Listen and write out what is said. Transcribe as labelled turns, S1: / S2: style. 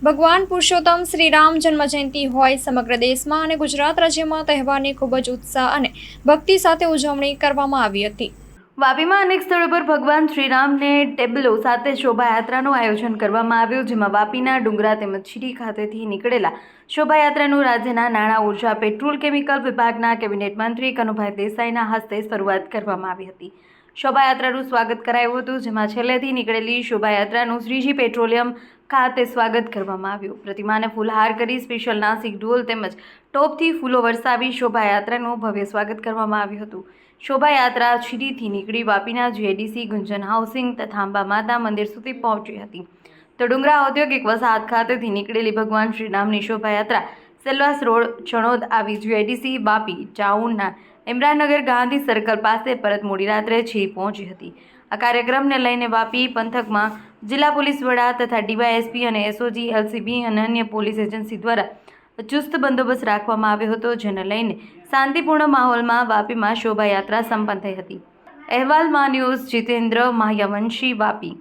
S1: ભગવાન પુરુષોત્તમ શ્રી રામ જન્મજયંતિ હોય સમગ્ર દેશમાં અને ગુજરાત રાજ્યમાં તહેવારની ખૂબ જ ઉત્સાહ અને ભક્તિ સાથે ઉજવણી કરવામાં આવી હતી।
S2: વાપીમાં અનેક સ્થળો પર ભગવાન શ્રીરામને ટેબ્લો સાથે શોભાયાત્રાનું આયોજન કરવામાં આવ્યું, જેમાં વાપીના ડુંગરા તેમજ છીડી ખાતેથી નીકળેલા શોભાયાત્રાનું રાજ્યના નાણાં, ઉર્જા, પેટ્રોલ કેમિકલ વિભાગના કેબિનેટ મંત્રી કનુભાઈ દેસાઈના હસ્તે શરૂઆત કરવામાં આવી હતી। શોભાયાત્રાનું સ્વાગત કરાયું હતું, જેમાં છેલ્લેથી નીકળેલી શોભાયાત્રાનું શ્રીજી પેટ્રોલિયમ ખાતે સ્વાગત કરવામાં આવ્યું। પ્રતિમાને ફૂલહાર કરી સ્પેશિયલ નાસિક ઢોલ તેમજ ટોપથી ફૂલો વરસાવી શોભાયાત્રાનું ભવ્ય સ્વાગત કરવામાં આવ્યું હતું। શોભાયાત્રા છીડીથી નીકળી વાપીના જીઆઈડીસી, ગુંજન હાઉસિંગ તથા અંબા માતા મંદિર સુધી પહોંચી હતી, તો ડુંગરા ઔદ્યોગિક વસાહત ખાતેથી નીકળેલી ભગવાન શ્રીરામની શોભાયાત્રા સેલવાસ રોડ ચણોદ આવી જીઆઈડીસી વાપી ટાઉનના ઇમરાનનગર ગાંધી સર્કલ પાસે પરત મોડી રાત્રે છીડી પહોંચી હતી। આ કાર્યક્રમને લઈને વાપી પંથકમાં જિલ્લા પોલીસ વડા તથા ડીવાયએસપી અને એસઓજી, એલસીબી અને અન્ય પોલીસ એજન્સી દ્વારા ચુસ્ત બંદોબસ્ત રાખવામાં આવ્યો હતો, જેને લઈને શાંતિપૂર્ણ માહોલમાં વાપીમાં શોભાયાત્રા સંપન્ન થઈ હતી। અહેવાલમાં ન્યૂઝ જીતેન્દ્ર માહ્યાવંશી, વાપી।